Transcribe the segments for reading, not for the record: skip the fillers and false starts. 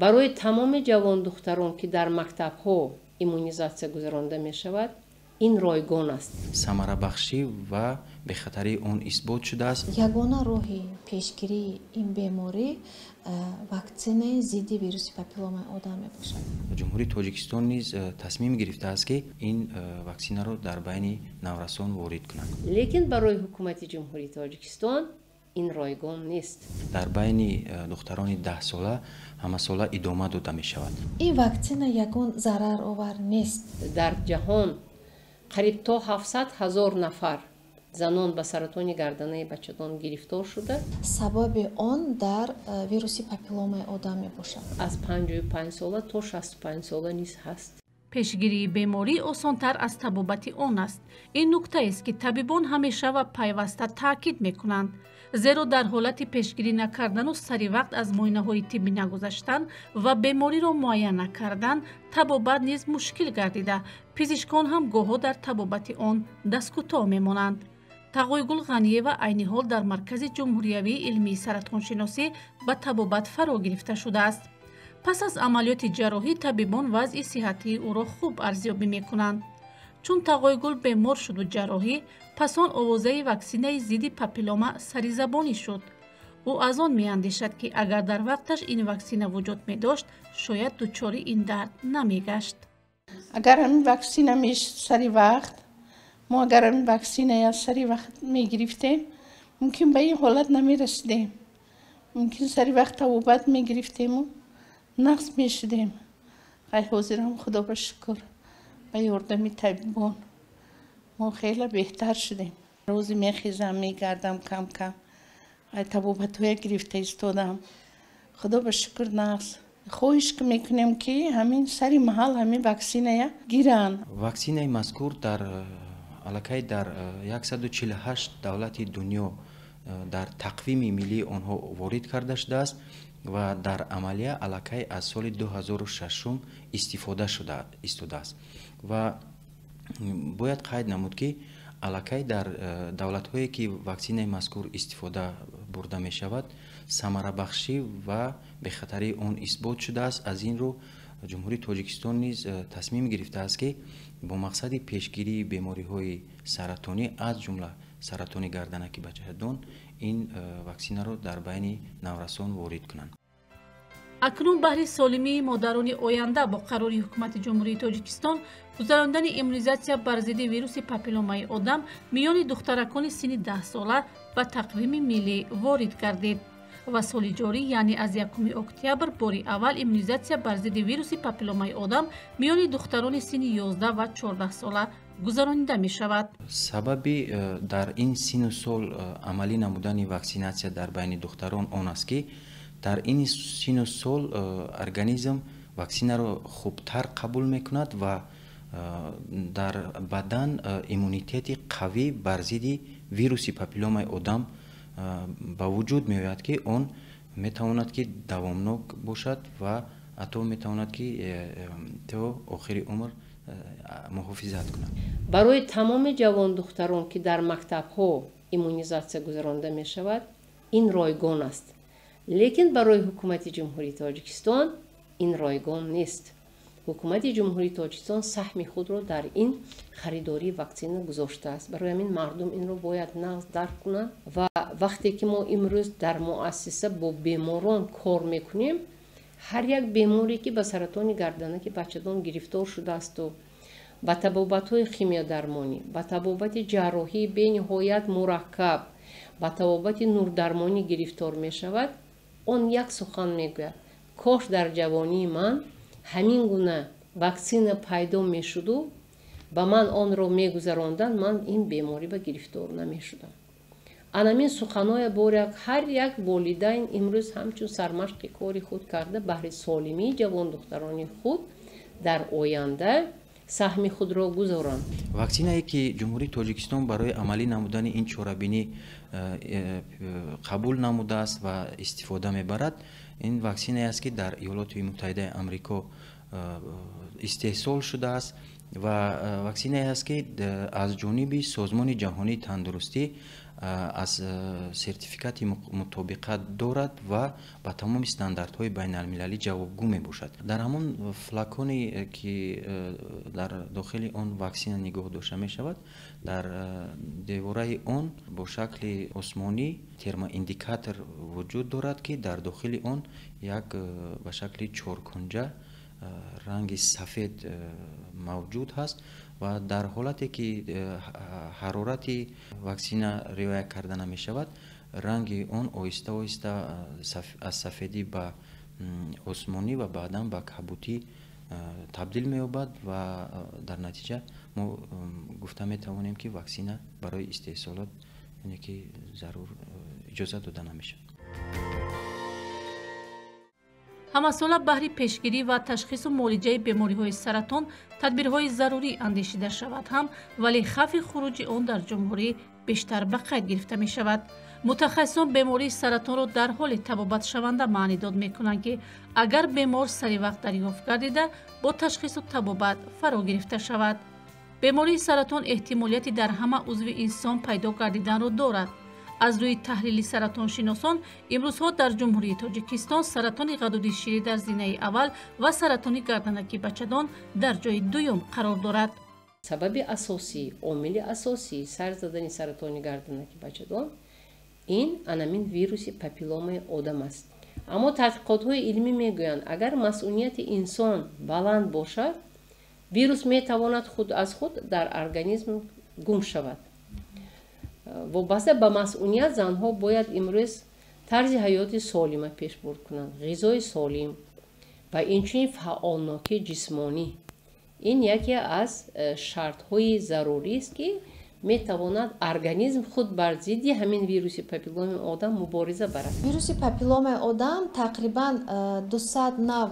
барои тамоми ҷавондухтарон ки дар мактабҳо иммунизатсия гузаронида мешавад ин ройгон аст. самарабахшӣ ва бехатарии он исбот шудааст. ягона роҳи пешгирии ин беморӣ ваксинаи зидди вируси папилломаи одам мебошад. ҷумҳурии Тоҷикистон низ тасмим гирифтааст ки ин ваксинаро дар байни наврасон ворид кунанд. лекин барои ҳукумати ҷумҳурии Тоҷикистон ин ройгон нест. дар байни духтарони 10-сола ҳамасола идома дода мешавад. ин ваксина ягон зараровар нест. дар ҷаҳон қариб то 700,000 нафар занон ба саратони гарданаи бачадон гирифтор шуда, сабаби он дар вируси папилломаи одам мебошад. аз 55 сола то 65 сола низ ҳаст. пешгирии беморӣ осонтар аз табобати он аст. ин нуктаест ки табибон ҳамеша ва пайваста таъкид мекунанд, зеро дар ҳолати пешгирӣ накардану сари вақт аз муоинаҳои тиббӣ нагузаштан ва бемориро муайян накардан табобат низ мушкил гардида, пизишкон ҳам гоҳҳо дар табобати он дасткӯтоҳ мемонанд. тағойгул ғаниева айни ҳол дар маркази ҷумҳуриявии илмии саратоншиносӣ ба табобат фаро гирифта шудааст. пас аз амалиёти ҷарроҳӣ табибон вазъи сиҳатии ӯро хуб арзёбӣ мекунанд. чун тағойгул бемор шуду ҷарроҳӣ, пас он овозаи ваксинаи зидди папиллома саризабонӣ шуд. ӯ аз он меандешад ки агар дар вақташ ин ваксина вуҷуд медошт, шояд дучори ин дард намегашт. агар ҳамин ваксина мешуд сари вақт, мо агар ҳамин ваксинаи сари вақт мегирифтем, мумкин ба ин ҳолат намерасидем. мумкин сари вақт табобат мегирифтему нағз мешудем. ай ҳозирам худо ба шукр ба ёрдами табибон мо хеле беҳтар шудем. рӯзе мехезам, мегардам кам кам. ай табобатҳоя гирифта истодам. худо ба шукр нағз. хоҳиш мекунем ки ҳамин сари маҳал ҳамин ваксиная гиранд. ваксинаи мазкур дар аллакай дар 148 давлати дунё дар тақвими миллии онҳо ворид карда шудааст ва дар амалия аллакай аз соли 2006 истифода шуда истодааст. ва бояд қайд намуд ки аллакай дар давлатҳое ки ваксинаи мазкур истифода бурда мешавад самарабахшӣ ва бехатарии он исбот шудааст. аз ин рӯ ҷумҳурии Тоҷикистон низ тасмим гирифтааст ки бо мақсади пешгирии бемориҳои саратонӣ аз ҷумла саратони гарданаки бачадон ин ваксинаро дар байни наврасон ворид кунанд. акнун баҳри солимии модарони оянда бо қарори ҳукумати ҷумҳурии Тоҷикистон гузарондани иммунизатсия бар зидди вируси папилломаи одам миёни духтаракони синни 10 сола ба тақвими миллӣ ворид гардид ва соли ҷорӣ, яъне аз 1 октябр бори аввал иммунизатсия бар зидди вируси папилломаи одам миёни духтарони синни 11 ва 14 сола гузаронида мешавад. сабаби дар ин синну сол амалӣ намудани ваксинатсия дар байни духтарон он аст ки дар ин синну сол организм ваксинаро хубтар қабул мекунад ва дар бадан иммунитети қавӣ бар зидди вируси папилломаи одам ба вуҷуд меояд ки он метавонад ки давомнок бошад ва ҳатто метавонад ки то охири умр муҳофизат кунад. барои тамоми ҷавондухтарон ки дар мактабҳо иммунизатсия гузаронида мешавад ин ройгон аст. лекин барои ҳукумати ҷумҳурии Тоҷикистон ин ройгон нест. ҳукумати ҷумҳурии Тоҷикистон саҳми худро дар ин харидории ваксина гузоштааст. барои ҳамин мардум инро бояд нағз дарк кунанд ва вақте ки мо имрӯз дар муассиса бо беморон кор мекунем, ҳар як беморе ки ба саратони гарданаки бачадон гирифтор шудаасту ба табобатҳои химиодармонӣ, ба табобати ҷарроҳии бениҳоят мураккаб, ба табобати нурдармонӣ гирифтор мешавад, он як сухан мегӯяд: кош дар ҷавонии ман ҳамин гуна ваксина пайдо мешуду, ба ман онро мегузаронданд, ман ин беморӣ ба гирифтор намешудам. анамин суханоя боряк ҳар як волидайн имрӯз ҳамчун сармашқи кори худ карда баҳри солимии ҷавондухтарони худ дар оянда саҳми худро гузоранд. ваксинае ки ҷумҳурии Тоҷикистон барои амалӣ намудани ин чорабинӣ қабул намудааст ва истифода мебарад, ин ваксинае аст ки дар Иёлоти Муттаҳидаи Амрико истеҳсол шудааст ва ваксинае аст ки аз ҷониби Созмони ҷаҳонии тандурустӣ аз сертификати мутобиқат дорад ва ба тамоми стандартҳои байналмилалӣ ҷавобгӯ мебошад. Дар ҳамон флаконе ки дар дохили он ваксина нигоҳ дошта мешавад, дар девораи он бо шакли осмонӣ термоиндикатор вуҷуд дорад ки дар дохили он як ба шакли чоркунҷа ранги сафед мавҷуд ҳаст ва дар ҳолате ки ҳарорати ваксина риоя карда намешавад, ранги он оҳиста оҳиста аз сафедӣ ба осмонӣ ва баъдан ба кабутӣ табдил меёбад ва дар натиҷа мо гуфта метавонем ки ваксина барои истеҳсолот яъне ки зарур иҷоза дода намешавад. ҳамасола баҳри пешгирӣ ва ташхису муолиҷаи бемориҳои саратон тадбирҳои зарурӣ андешида шавад ҳам, вале хавфи хуруҷи он дар ҷумҳурӣ бештар ба қайд гирифта мешавад. мутахассисон бемории саратонро дар ҳоли табобатшаванда маънӣ дод мекунанд ки агар бемор сари вақт дарёфт гардида бо ташхису табобат фаро гирифта шавад. бемории саратон эҳтимолияти дар ҳама узви инсон пайдо гардиданро дорад. аз рӯи таҳлили саратоншиносон имрӯзҳо дар ҷумҳурии тоҷикистон саратони ғадуди ширӣ дар зинаи аввал ва саратони гарданаки бачадон дар ҷои дуюм қарор дорад. сабаби асосӣ, омили асосии сар задани саратони гарданаки бачадон ин анамин вируси папилломаи одам аст. аммо тадқиқотҳои илмӣ мегӯянд, агар масъулияти инсон баланд бошад, вирус метавонад худ аз худ дар организм гум шавад. вобаста ба масъулият занҳо бояд имрӯз тарзи ҳаёти солима пешбурд кунанд, ғизои солим ва инчунин фаъолнокии ҷисмонӣ. ин яке аз шартҳои зарурист ки метавонад организм худ бар зидди ҳамин вируси папилломи одам мубориза барад. вируси папилломаи одам тақрибан 200 нав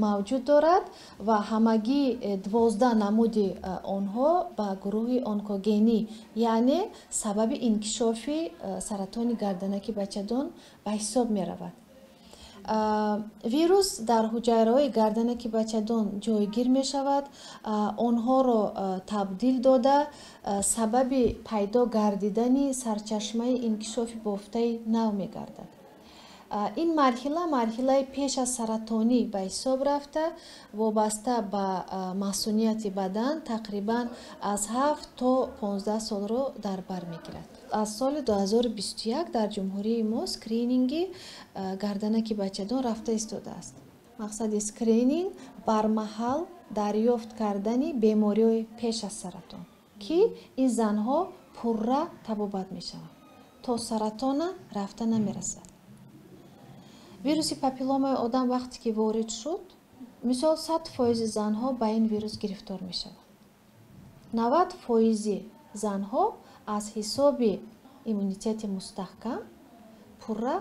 мавҷуд дорад ва ҳамагӣ 12 намуди онҳо ба гурӯҳи онкогенӣ, яъне сабаби инкишофи саратони гарданаки бачадон ба ҳисоб меравад. вирус дар ҳуҷайраҳои гарданаки бачадон ҷойгир мешавад, онҳоро табдил дода сабаби пайдо гардидани сарчашмаи инкишофи бофтаи нав мегардад. ин марҳилаи пеш аз саратонӣ ба ҳисоб рафта, вобаста ба масъунияти бадан тақрибан аз 7 то 15 солро дар бар мегирад. аз соли 2021 дар ҷумҳурии мо скрининги гарданаки бачадон рафта истодааст. мақсади скрининг бармаҳал дарёфт кардани бемориҳои пеш аз саратон ки ин занҳо пурра табобат мешаванд, то саратона рафта намерасад. вируси папилломаи одам вақте ки ворид шуд, мисол 100% занҳо ба ин вирус гирифтор мешаванд. 90% занҳо аз ҳисоби иммунитети мустаҳкам пурра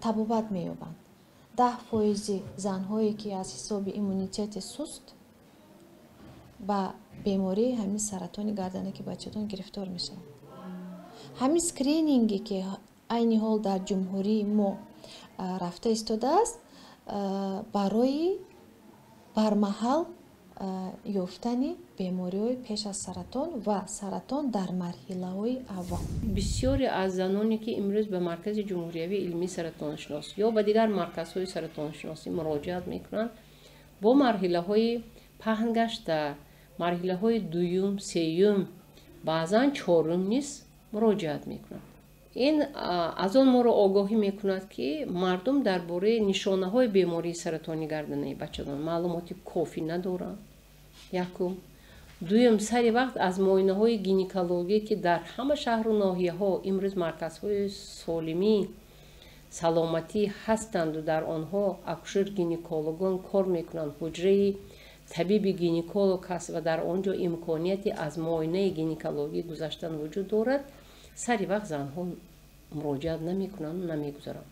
табобат меёбанд. 10% занҳое ки аз ҳисоби иммунитети суст ба бемории ҳамин саратони гарданаки бачадон гирифтор мешаванд. ҳамин скрининге ки айни ҳол дар ҷумҳурии мо рафта истодааст, барои бармаҳал ёфтани бемориҳои пеш аз саратон ва саратон дар марҳилаҳои аввал. бисёре аз заноне ки имрӯз ба маркази ҷумҳуриявии илмии саратоншиносӣ ё ба дигар марказҳои саратоншиносӣ муроҷиат мекунанд, бо марҳилаҳои паҳн гашта, марҳилаҳои дуюм, сеюм, баъзан чорум низ муроҷиат мекунанд. ин аз он моро огоҳӣ мекунад ки мардум дар бораи нишонаҳои бемории саратони гарданаи бачадон маълумоти кофӣ надоранд. якум. дуюм, сари вақт аз муоинаҳои гинекологӣ ки дар ҳама шаҳру ноҳияҳо имрӯз марказҳои солимӣ, саломатӣ ҳастанду дар онҳо акушер гинекологон кор мекунанд, ҳуҷраи табиби гинеколог ҳаст ва дар он ҷо имконияти аз муоинаи гинекологӣ гузаштан вуҷуд дорад, сари вақт занҳо муроҷиат намекунанд, намегузаранд.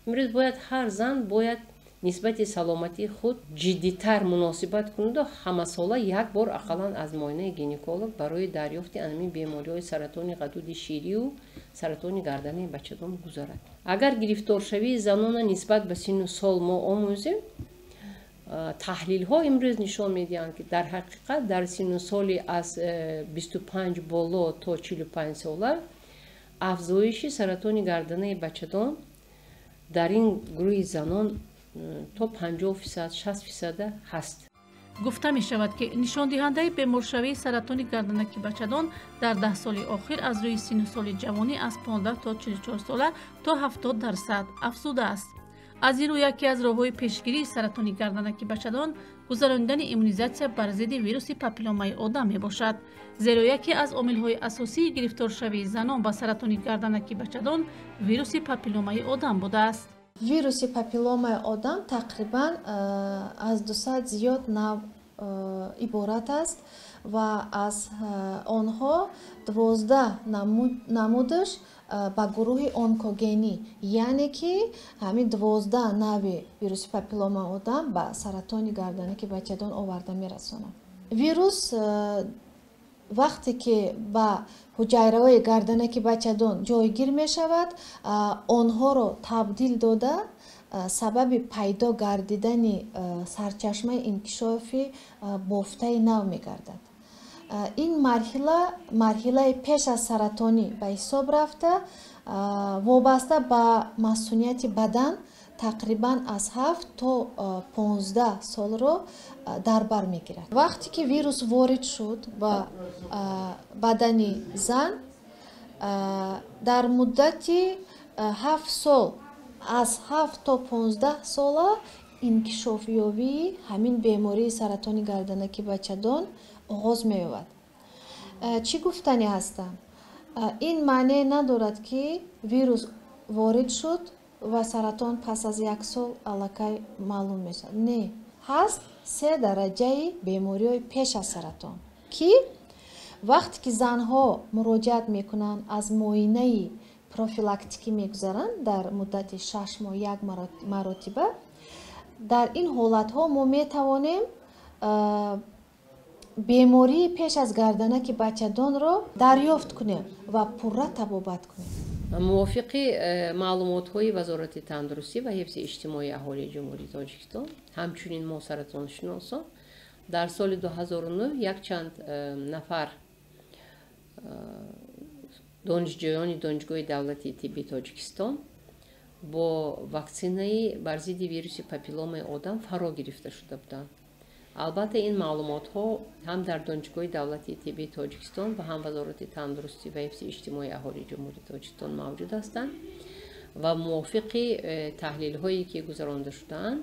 имрӯз бояд ҳар зан бояд нисбати саломатии худ ҷиддитар муносибат кунаду ҳамасола як бор ақаллан аз муоинаи гинеколог барои дарёфти анамин бемориҳои саратони ғадуди ширию саратони гарданаи бачадон гузарад. агар гирифторшавии занона нисбат ба синну сол мо омӯзем, таҳлилҳо имрӯз нишон медиҳанд ки дар ҳақиқат дар синну соли аз 25 боло то 45 сола афзоиши саратони гарданаи бачадон дар ин гурӯҳи занон то 50%, 60% ҳаст. гуфта мешавад ки нишондиҳандаи беморшавии саратони гарданаки бачадон дар 10 соли охир аз рӯи синну соли ҷавонӣ аз 15 то 44 сола то 70% афзудааст. аз ин рӯ яке аз роҳҳои пешгирии саратони гарданаки бачадон гузарондани иммунизатсия бар зидди вируси папилломаи одам мебошад, зеро яке аз омилҳои асосии гирифторшавии занон ба саратони гарданаки бачадон вируси папилломаи одам будааст. вируси папилломаи одам тақрибан аз 200 зиёд нав иборат аст ва аз онҳо 12 намудаш ба гурӯҳи онкогенӣ, яъне ки ҳамин 12 нави вируси папилломаи одам ба саратони гарданаки бачадон оварда мерасонад. вирус вақте ки ба ҳуҷайраҳои гарданаки бачадон ҷойгир мешавад, онҳоро табдил дода сабаби пайдо гардидани сарчашмаи инкишофи бофтаи нав мегардад. ин марҳилаи пеш аз саратонӣ ба ҳисоб рафта, вобаста ба масъунияти бадан тақрибан аз 7 то 15 солро дар бар мегирад. вақте ки вирус ворид шуд ба бадани зан, дар муддати 7 сол, аз 7 то 15 сола инкишофёбии ҳамин бемории саратони гарданаки бачадон оғоз меёбад. чӣ гуфтанӣ ҳастам? ин маъне надорад ки вирус ворид шуд ва саратон пас аз 1 сол аллакай маълум мешавад. Не, ҳаст 3 дараҷаи бемориҳои пеш аз саратон ки вақте ки занҳо муроҷиат мекунанд, аз муоинаи профилактикӣ мегузаранд дар муддати 6 моҳ 1 маротиба, дар ин ҳолатҳо мо метавонем бемории пеш аз гарданаки бачадонро дарёфт кунем ва пурра табобат кунем. мувофиқи маълумотҳои вазорати тандурустӣ ва ҳифзи иҷтимоии аҳолии ҷумҳурии Тоҷикистон, ҳамчунин мо саратоншиносон дар соли 2009 якчанд нафар донишҷӯёни донишгоҳи давлатии тиббии Тоҷикистон бо ваксинаи бар зидди вируси папилломаи одам фаро гирифта шуда буданд. албатта ин маълумотҳо ҳам дар донишгоҳи давлатии тиббии Тоҷикистон ва ҳам вазорати тандурустӣ ва ҳифзи иҷтимоии аҳолии ҷумҳурии Тоҷикистон мавҷуд ҳастанд ва мувофиқи таҳлилҳое ки гузаронда шудаанд,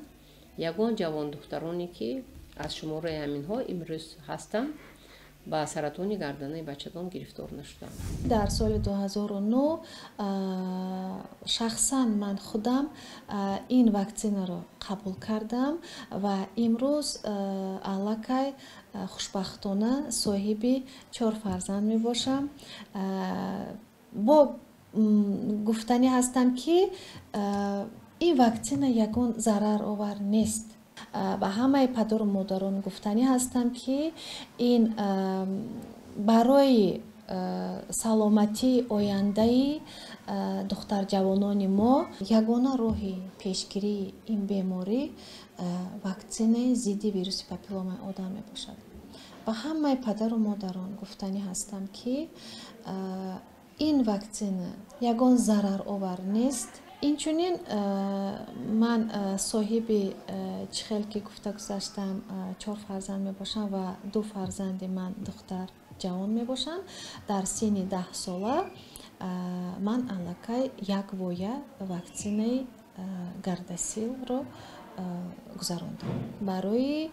ягон ҷавондухтароне ки аз шумораи ҳаминҳо имрӯз ҳастанд ба саратони гарданаи бачадон гирифтор нашуданд. дар соли 2009 шахсан ман худам ин ваксинаро қабул кардам ва имрӯз аллакай хушбахтона соҳиби 4 фарзанд мебошам. бо гуфтанӣ ҳастам ки ин ваксина ягон зараровар нест. ба ҳамаи падару модарон гуфтанӣ ҳастам ки ин барои саломатии ояндаи духтарҷавонони мо ягона роҳи пешгирии ин беморӣ ваксинаи зидди вируси папилломаи одам мебошад. ба ҳамаи падару модарон гуфтанӣ ҳастам ки ин ваксина ягон зараровар нест. инчунин ман соҳиби чихел ки гуфта гузаштам 4 фарзанд мебошам ва 2 фарзанди ман духтар ҷавон мебошанд. дар синни 10 сола ман аллакай як воя ваксинаи гардасилро гузарондам барои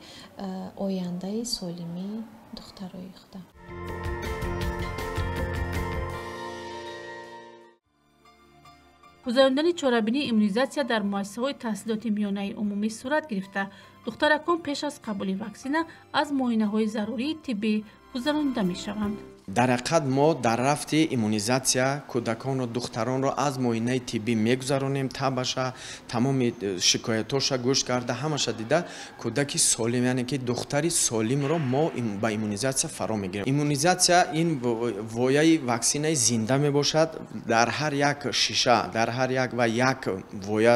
ояндаи солимии духтарои худам. гузарондани чорабинии иммунизатсия дар муассисаҳои таҳсилоти миёнаи умумӣ сурат гирифта, духтаракон пеш аз қабули ваксина аз муоинаҳои зарурии тиббӣ гузаронида мешаванд. дар ҳақиқат мо дар рафти иммунизатсия кӯдакону духтаронро аз муоинаи тиббӣ мегузаронем. табаша тамоми шикоятоша гӯш карда ҳамаша дида кӯдаки солим, яъне ки духтари солимро мо ба иммунизатсия фаро мегирем. иммунизатсия ин вояи ваксинаи зинда мебошад. дар ҳар як шиша, дар ҳар як ва як воя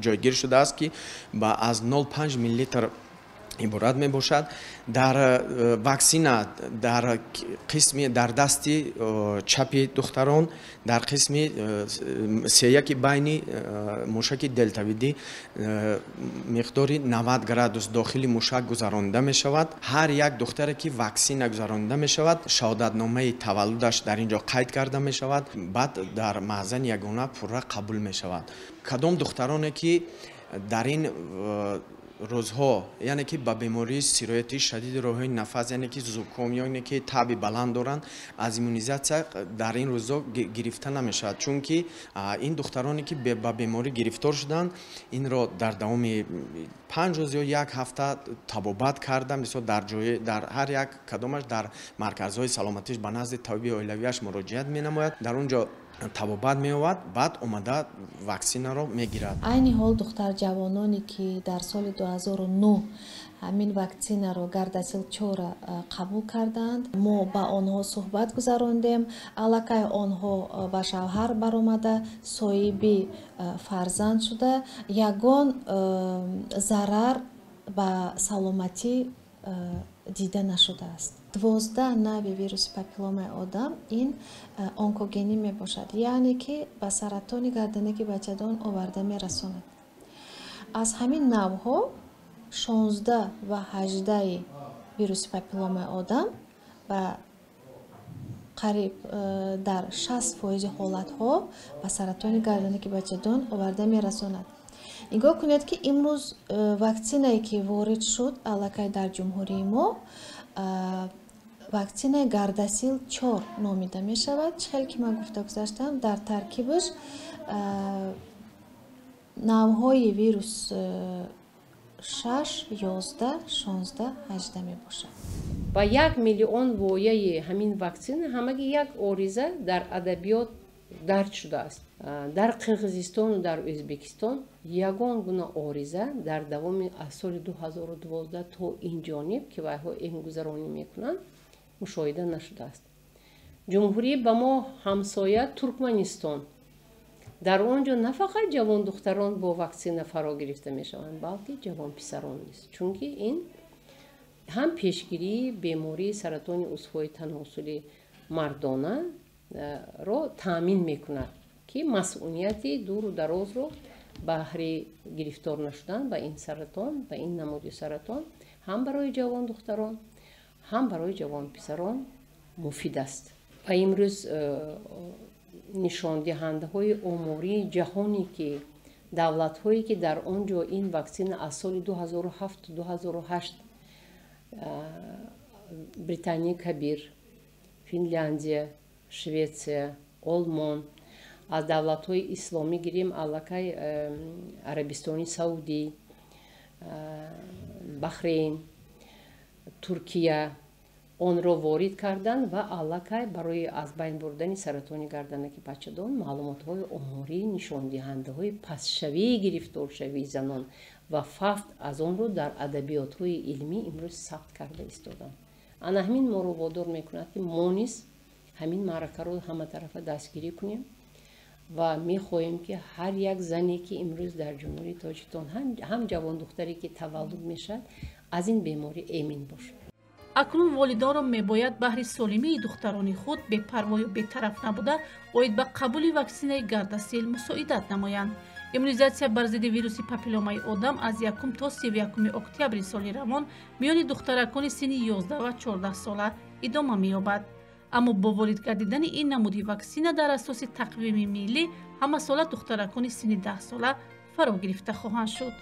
ҷойгир шудааст ки ба аз 0.5 мл иборат мебошад. дар ваксина дар қисми дар дасти чапи духтарон дар қисми сеяки байни мушаки делтавидӣ миқдори 90 градус дохили мушак гузаронида мешавад. ҳар як духтаре ки ваксина гузаронида мешавад шаҳодатномаи таваллудаш дар инҷо қайд карда мешавад, баъд дар маъзани ягона пурра қабул мешавад. кадом духтароне ки дар ин рӯзҳо яъне ки ба бемории сирояти шадиди роҳҳои нафас яъне ки зуком яъне ки таби баланд доранд аз иммунизатсия дар ин рӯзҳо гирифта намешавад, чунки ин духтароне ки ба беморӣ гирифтор шуданд инро дар давоми 5 рӯз ё 1 ҳафта табобат карда мисол дар ҷое дар ҳар як кадомаш дар марказҳои саломатиш ба назди табиби оилавияш муроҷиат менамояд, дар он ҷо табобат меёвад, баъд омада ваксинаро мегирад. айни ҳол духтарҷавононе ки дар соли 2009 ҳамин ваксинаро Gardasil 4 қабул карданд, мо ба онҳо суҳбат гузарондем. аллакай онҳо ба шавҳар баромада соҳиби фарзанд шуда ягон зарар ба саломатӣ дида нашудааст. 12 нави вируси папилломаи одам ин онкогенӣ мебошад, яъне ки ба саратони гарданаки бачадон оварда мерасонад. аз ҳамин навҳо 16 ва 18 вируси папилломаи одам ба қариб дар 60% ҳолатҳо ба саратони гарданаки бачадон оварда мерасонад. нигоҳ кунед ки имрӯз ваксинае ки ворид шуд аллакай дар ҷумҳурии мо ваксинаи Gardasil 4 номида мешавад. чихел ки ман гуфта гузаштам, дар таркибаш навъҳои вирус 6, 11, 16, 18 мебошад. ба 1 миллион вояи ҳамин ваксина ҳамаги як ориза дар адабиёт дард шудааст. дар Қирғизистону дар Ӯзбекистон ягон гуна ориза дар давоми аз соли 2012 то инҷониб ки вайҳо эмгузаронӣ мекунанд мушоҳида нашудааст. ҷумҳурӣ ба мо ҳамсоя Туркманистон, дар он ҷо на фақат ҷавон духтарон бо ваксина фаро гирифта мешаванд, балки ҷавон писарон низ, чунки ин ҳам пешгирии бемории саратони узвҳои таносули мардона ро таъмин мекунад ки масъулияти дуру дарозро баҳри гирифтор нашудан ба ин саратон, ба ин намуди саратон ҳам барои ҷавон духтарон ҳам барои ҷавон писарон муфид аст. ва имрӯз нишондиҳандаҳои омории ҷаҳоне ки давлатҳое ки дар он ҷо ин ваксина аз соли 2007-2008 Британияи Кабир, Финляндия, Шветсия, Олмон, аз давлатҳои исломӣ гирем аллакай Арабистони Саудӣ, Бахрейн, Туркия онро ворид карданд ва аллакай барои аз байн бурдани саратони гарданаки бачадон маълумотҳои омории нишондиҳандаҳои пасшавии гирифторшавии занон ва фавт аз онро дар адабиётҳои илмӣ имрӯз сабт карда истоданд. ана ҳамин моро водор мекунад ки мо низ ҳамин маъракаро ҳаматарафа дастгирӣ кунем ва мехоҳем ки ҳар як зане ки имрӯз дар ҷумҳурии Тоҷикистон ҳам ҷавондухтаре ки таваллуд мешавад аз ин беморӣ эмин бошад. акнун волидонро мебояд баҳри солимии духтарони худ бепарвою бетараф набуда оид ба қабули ваксинаи Gardasil мусоидат намоянд. иммунизатсия бар зидди вируси папилломаи одам аз 1 то 31 октябри соли равон миёни духтаракони синни 11 ва 14 сола идома меёбад. аммо бо ворид гардидани ин намуди ваксина дар асоси тақвими миллӣ ҳамасола духтаракони синни 10 сола фаро гирифта хоҳанд шуд.